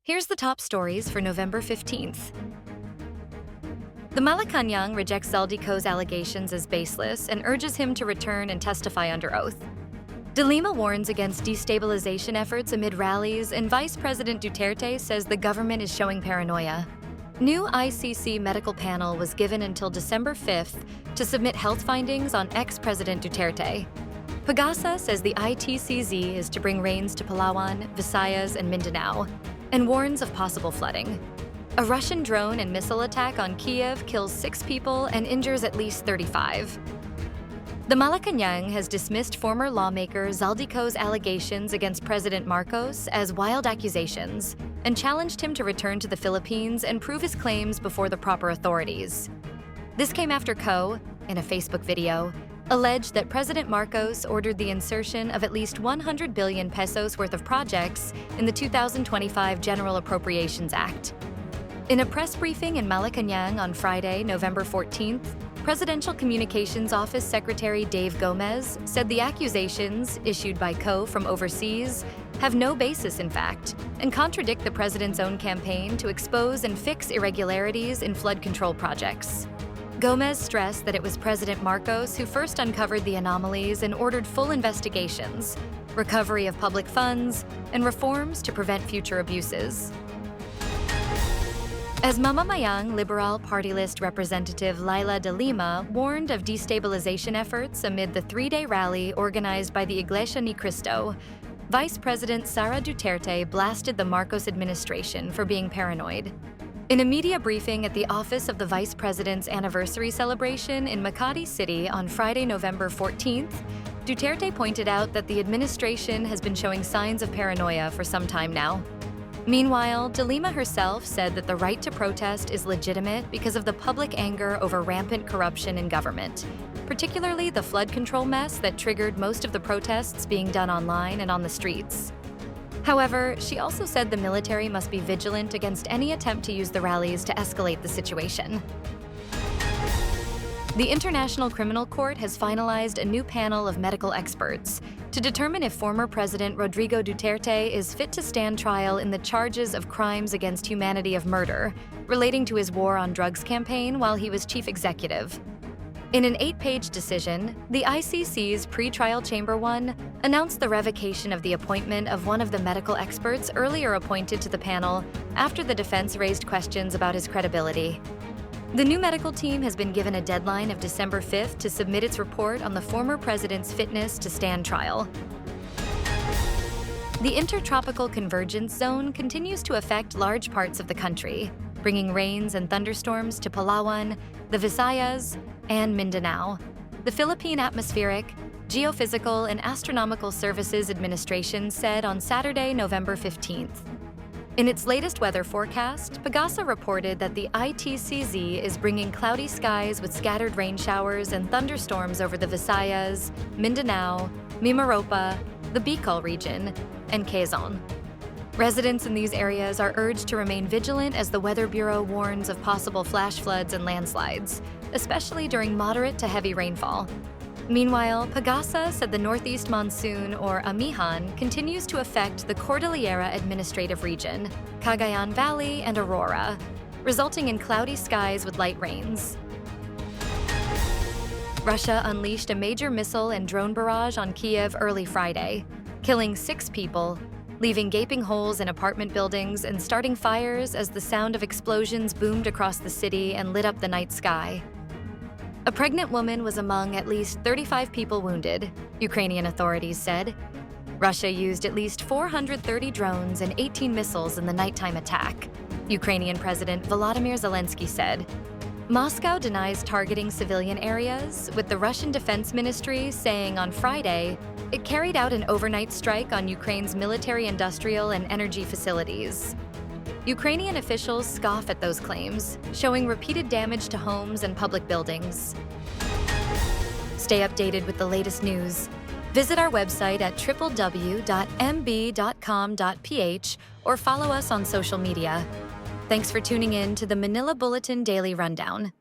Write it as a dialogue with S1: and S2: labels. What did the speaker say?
S1: Here's the top stories for November 15th. The Malacañang rejects Zaldy Co's allegations as baseless and urges him to return and testify under oath. Lima warns against destabilization efforts amid rallies, and Vice President Duterte says the government is showing paranoia. New ICC medical panel was given until December 5th to submit health findings on ex-President Duterte. PAGASA says the ITCZ is to bring rains to Palawan, Visayas, and Mindanao, and warns of possible flooding. A Russian drone and missile attack on Kyiv kills 6 people and injures at least 35. The Malacañang has dismissed former lawmaker Zaldy Co's allegations against President Marcos as wild accusations and challenged him to return to the Philippines and prove his claims before the proper authorities. This came after Co, in a Facebook video, alleged that President Marcos ordered the insertion of at least 100 billion pesos worth of projects in the 2025 General Appropriations Act. In a press briefing in Malacañang on Friday, November 14th, Presidential Communications Office Secretary gov't said the accusations, issued by Co from overseas, have no basis in fact, and contradict the president's own campaign to expose and fix irregularities in flood control projects. Gov't stressed that it was President Marcos who first uncovered the anomalies and ordered full investigations, recovery of public funds, and reforms to prevent future abuses. As Mamamayang Liberal Party List Representative Laila de Lima warned of destabilization efforts amid the 3-day rally organized by the Iglesia ni Cristo, Vice President Sara Duterte blasted the Marcos administration for being paranoid. In a media briefing at the office of the Vice President's anniversary celebration in Makati City on Friday, November 14th, Duterte pointed out that the administration has been showing signs of paranoia for some time now. Meanwhile, de Lima herself said that the right to protest is legitimate because of the public anger over rampant corruption in government, particularly the flood control mess that triggered most of the protests being done online and on the streets. However, she also said the military must be vigilant against any attempt to use the rallies to escalate the situation. The International Criminal Court has finalized a new panel of medical experts to determine if former President Rodrigo Duterte is fit to stand trial in the charges of crimes against humanity of murder relating to his war on drugs campaign while he was chief executive. In an 8-page decision, the ICC's Pre-Trial Chamber 1 announced the revocation of the appointment of one of the medical experts earlier appointed to the panel after the defense raised questions about his credibility. The new medical team has been given a deadline of December 5th to submit its report on the former president's fitness to stand trial. The Intertropical Convergence Zone continues to affect large parts of the country, bringing rains and thunderstorms to Palawan, the Visayas, and Mindanao. The Philippine Atmospheric, Geophysical, and Astronomical Services Administration said on Saturday, November 15th. In its latest weather forecast, PAGASA reported that the ITCZ is bringing cloudy skies with scattered rain showers and thunderstorms over the Visayas, Mindanao, Mimaropa, the Bicol region, and Quezon. Residents in these areas are urged to remain vigilant as the Weather Bureau warns of possible flash floods and landslides, especially during moderate to heavy rainfall. Meanwhile, PAGASA said the northeast monsoon, or Amihan, continues to affect the Cordillera Administrative Region, Cagayan Valley, and Aurora, resulting in cloudy skies with light rains. Russia unleashed a major missile and drone barrage on Kyiv early Friday, killing 6 people, leaving gaping holes in apartment buildings and starting fires as the sound of explosions boomed across the city and lit up the night sky. A pregnant woman was among at least 35 people wounded, Ukrainian authorities said. Russia used at least 430 drones and 18 missiles in the nighttime attack, Ukrainian President Volodymyr Zelensky said. Moscow denies targeting civilian areas, with the Russian Defense Ministry saying on Friday it carried out an overnight strike on Ukraine's military, industrial, and energy facilities. Ukrainian officials scoff at those claims, showing repeated damage to homes and public buildings. Stay updated with the latest news. Visit our website at www.mb.com.ph or follow us on social media. Thanks for tuning in to the Manila Bulletin Daily Rundown.